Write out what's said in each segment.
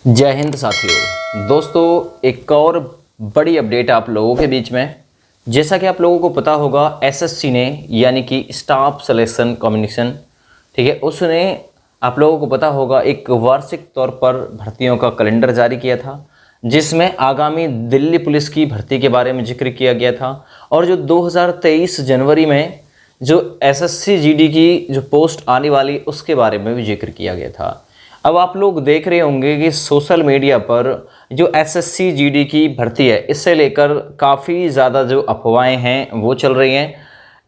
जय हिंद साथियों। दोस्तों, एक और बड़ी अपडेट आप लोगों के बीच में। जैसा कि आप लोगों को पता होगा, एसएससी ने यानी कि स्टाफ सिलेक्शन कमीशन, ठीक है, उसने आप लोगों को पता होगा एक वार्षिक तौर पर भर्तियों का कैलेंडर जारी किया था, जिसमें आगामी दिल्ली पुलिस की भर्ती के बारे में जिक्र किया गया था। और जो 2023 जनवरी में जो एसएससी जीडी की जो पोस्ट आने वाली उसके बारे में भी जिक्र किया गया था। अब आप लोग देख रहे होंगे कि सोशल मीडिया पर जो एसएससी जीडी की भर्ती है, इससे लेकर काफ़ी ज़्यादा जो अफवाहें हैं वो चल रही हैं।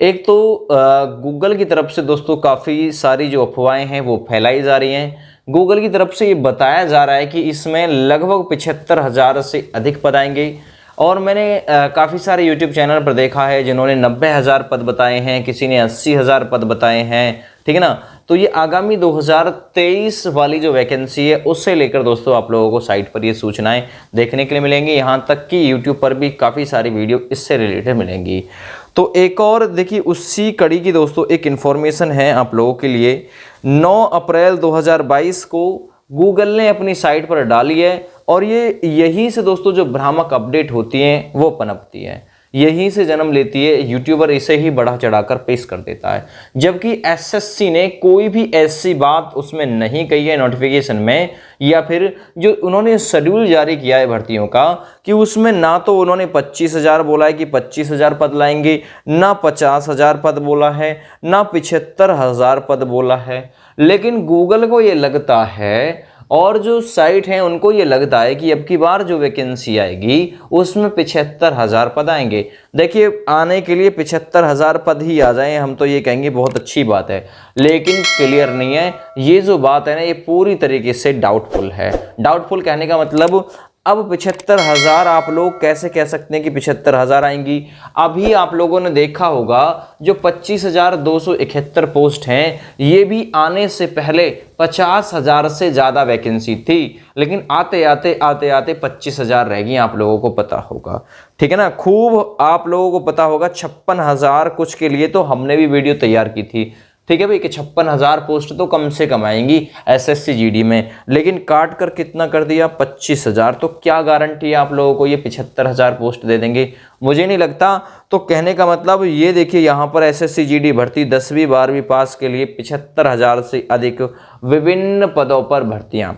एक तो गूगल की तरफ से दोस्तों काफ़ी सारी जो अफवाहें हैं वो फैलाई जा रही हैं। गूगल की तरफ से ये बताया जा रहा है कि इसमें लगभग 75,000 से अधिक पद आएंगे। और मैंने काफ़ी सारे यूट्यूब चैनल पर देखा है जिन्होंने 90,000 पद बताए हैं, किसी ने 80,000 पद बताए हैं, ठीक है ना। तो ये आगामी 2023 वाली जो वैकेंसी है उससे लेकर दोस्तों आप लोगों को साइट पर ये सूचनाएं देखने के लिए मिलेंगी। यहाँ तक कि यूट्यूब पर भी काफ़ी सारी वीडियो इससे रिलेटेड मिलेंगी। तो एक और देखिए उसी कड़ी की दोस्तों एक इन्फॉर्मेशन है आप लोगों के लिए। 9 अप्रैल 2022 को गूगल ने अपनी साइट पर डाली है और ये यहीं से दोस्तों जो भ्रामक अपडेट होती हैं वो पनपती हैं, यहीं से जन्म लेती है। यूट्यूबर इसे ही बढ़ा चढ़ाकर पेश कर देता है, जबकि एसएससी ने कोई भी ऐसी बात उसमें नहीं कही है नोटिफिकेशन में, या फिर जो उन्होंने शेड्यूल जारी किया है भर्तियों का, कि उसमें ना तो उन्होंने 25,000 बोला है कि 25,000 पद लाएंगे, ना 50,000 पद बोला है, ना 75,000 पद बोला है। लेकिन गूगल को ये लगता है और जो साइट है उनको ये लगता है कि अब की बार जो वैकेंसी आएगी उसमें 75,000 पद आएंगे। देखिए, आने के लिए 75,000 पद ही आ जाएं हम तो ये कहेंगे बहुत अच्छी बात है, लेकिन क्लियर नहीं है। ये जो बात है ना, ये पूरी तरीके से डाउटफुल है। डाउटफुल कहने का मतलब, अब 75,000 आप लोग कैसे कह सकते हैं कि 75,000 आएंगी। अभी आप लोगों ने देखा होगा जो 25,271 पोस्ट हैं, ये भी आने से पहले 50,000 से ज़्यादा वैकेंसी थी, लेकिन आते आते 25,000 रह गई। आप लोगों को पता होगा, ठीक है ना, खूब आप लोगों को पता होगा। 56,000 कुछ के लिए तो हमने भी वीडियो तैयार की थी, ठीक है भाई, कि 56,000 पोस्ट तो कम से कम आएंगी एसएससी जीडी में, लेकिन काट कर कितना कर दिया, 25,000। तो क्या गारंटी है आप लोगों को ये 75,000 पोस्ट दे देंगे? मुझे नहीं लगता। तो कहने का मतलब ये देखिए, यहाँ पर एसएससी जीडी भर्ती 10वीं 12वीं पास के लिए 75,000 से अधिक विभिन्न पदों पर भर्तियाँ।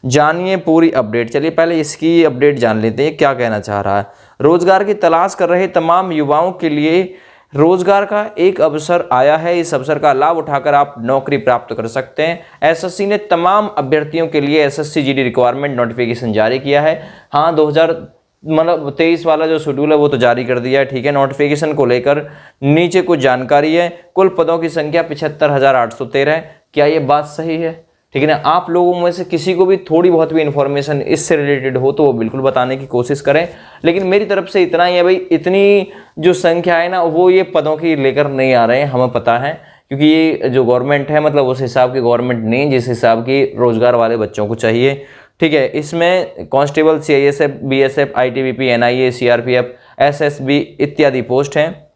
जानिए पूरी अपडेट। चलिए पहले इसकी अपडेट जान लेते हैं, क्या कहना चाह रहा है। रोजगार की तलाश कर रहे तमाम युवाओं के लिए रोजगार का एक अवसर आया है। इस अवसर का लाभ उठाकर आप नौकरी प्राप्त कर सकते हैं। एसएससी ने तमाम अभ्यर्थियों के लिए एसएससी जीडी रिक्वायरमेंट नोटिफिकेशन जारी किया है। हाँ, 2023 वाला जो शेड्यूल है वो तो जारी कर दिया है, ठीक है। नोटिफिकेशन को लेकर नीचे कुछ जानकारी है। कुल पदों की संख्या 75,813 है। क्या ये बात सही है? ठीक है ना। आप लोगों में से किसी को भी थोड़ी बहुत भी इंफॉर्मेशन इससे रिलेटेड हो तो वो बिल्कुल बताने की कोशिश करें, लेकिन मेरी तरफ से इतना ही है भाई। इतनी जो संख्या है ना, वो ये पदों की लेकर नहीं आ रहे हैं, हमें पता है, क्योंकि ये जो गवर्नमेंट है मतलब उस हिसाब की गवर्नमेंट नहीं जिस हिसाब की रोजगार वाले बच्चों को चाहिए, ठीक है। इसमें constable, CISF, BSF, ITBP, NIA, CRPF, SSB इत्यादि पोस्ट हैं।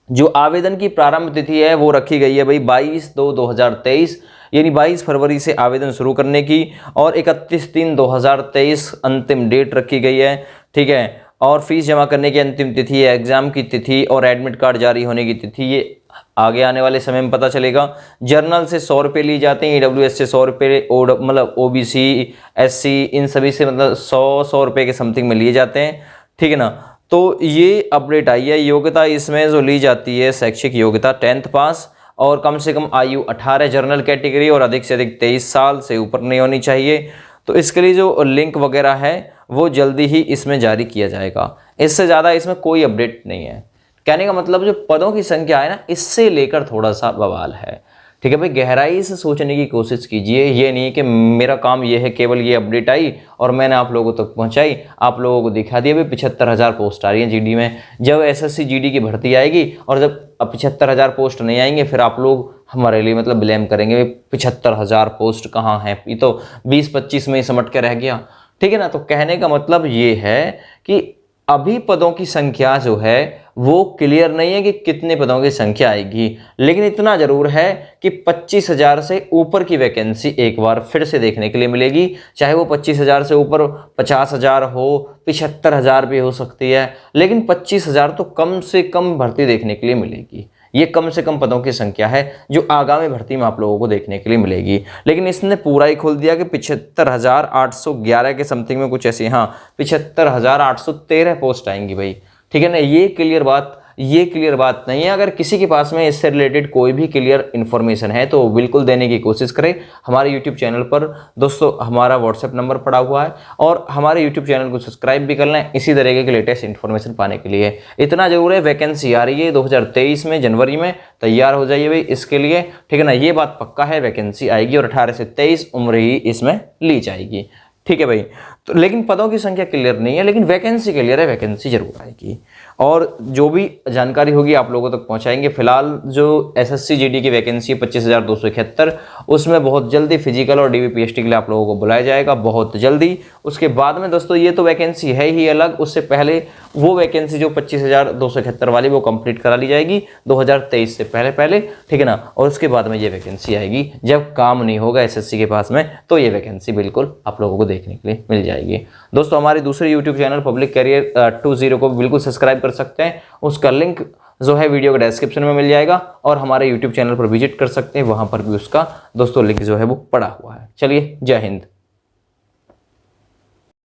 जो आवेदन की प्रारंभ तिथि है वो रखी गई है भाई 22/2/2023, यानी 22 फरवरी से आवेदन शुरू करने की, और 31/3/2023 अंतिम डेट रखी गई है, ठीक है। और फीस जमा करने की अंतिम तिथि, एग्जाम की तिथि और एडमिट कार्ड जारी होने की तिथि ये आगे आने वाले समय में पता चलेगा। जर्नल से 100 रुपये लिए जाते हैं, ईडब्ल्यूएस से 100 रुपये, मतलब ओबीसी, एससी, इन सभी से मतलब 100 रुपये के समथिंग में लिए जाते हैं, ठीक है ना। तो ये अपडेट आई है। योग्यता इसमें जो ली जाती है, शैक्षिक योग्यता 10th पास, और कम से कम आयु 18 जनरल कैटेगरी, और अधिक से अधिक 23 साल से ऊपर नहीं होनी चाहिए। तो इसके लिए जो लिंक वगैरह है वो जल्दी ही इसमें जारी किया जाएगा। इससे ज़्यादा इसमें कोई अपडेट नहीं है। कहने का मतलब जो पदों की संख्या है ना, इससे लेकर थोड़ा सा बवाल है, ठीक है भाई। गहराई से सोचने की कोशिश कीजिए। ये नहीं कि मेरा काम ये है केवल ये अपडेट आई और मैंने आप लोगों तक पहुंचाई, आप लोगों को दिखा दिया भाई 75,000 पोस्ट आ रही है जीडी में। जब एसएससी जीडी की भर्ती आएगी और जब 75,000 पोस्ट नहीं आएंगे, फिर आप लोग हमारे लिए मतलब ब्लेम करेंगे 75,000 पोस्ट कहाँ हैं, ये तो 20-25 में ही समट के रह गया, ठीक है ना। तो कहने का मतलब ये है कि अभी पदों की संख्या जो है वो क्लियर नहीं है कि कितने पदों की संख्या आएगी, लेकिन इतना जरूर है कि 25,000 से ऊपर की वैकेंसी एक बार फिर से देखने के लिए मिलेगी। चाहे वो 25,000 से ऊपर 50,000 हो, 75,000 भी हो सकती है, लेकिन 25,000 तो कम से कम भर्ती देखने के लिए मिलेगी। ये कम से कम पदों की संख्या है जो आगामी भर्ती में आप लोगों को देखने के लिए मिलेगी। लेकिन इसने पूरा ही खोल दिया कि 75,811 के समथिंग में कुछ ऐसी, हाँ 75,813 पोस्ट आएंगी भाई, ठीक है ना। ये क्लियर बात नहीं है। अगर किसी के पास में इससे रिलेटेड कोई भी क्लियर इन्फॉर्मेशन है तो बिल्कुल देने की कोशिश करें। हमारे यूट्यूब चैनल पर दोस्तों हमारा व्हाट्सएप नंबर पड़ा हुआ है, और हमारे यूट्यूब चैनल को सब्सक्राइब भी कर लें इसी तरीके की लेटेस्ट इन्फॉर्मेशन पाने के लिए। इतना जरूर है, वैकेंसी आ रही है 2023 में, जनवरी में, तैयार हो जाइए भाई इसके लिए, ठीक है ना। ये बात पक्का है, वैकेंसी आएगी और 18 से 23 उम्र ही इसमें ली जाएगी, ठीक है भाई। तो लेकिन पदों की संख्या क्लियर नहीं है, लेकिन वैकेंसी क्लियर है, वैकेंसी जरूर आएगी। और जो भी जानकारी होगी आप लोगों तक पहुंचाएंगे। फिलहाल जो एसएससी जीडी की वैकेंसी है 25,271, उसमें बहुत जल्दी फिजिकल और डीबीपीएसटी के लिए आप लोगों को बुलाया जाएगा, बहुत जल्दी। उसके बाद में दोस्तों ये तो वैकेंसी है ही अलग, उससे पहले वो वैकेंसी जो 25,271 वाली वो कंप्लीट करा ली जाएगी 2023 से पहले, ठीक है ना। और उसके बाद में ये वैकेंसी आएगी जब काम नहीं होगा एसएससी के पास में, तो ये वैकेंसी बिल्कुल आप लोगों को देखने के लिए मिल जाएगी। दोस्तों हमारे दूसरे यूट्यूब चैनल पब्लिक करियर 20 को बिल्कुल सब्सक्राइब कर सकते हैं, उसका लिंक जो है वीडियो के डिस्क्रिप्शन में मिल जाएगा, और हमारे यूट्यूब चैनल पर विजिट कर सकते हैं, वहां पर भी उसका दोस्तों लिंक जो है वो पड़ा हुआ है। चलिए, जय हिंद।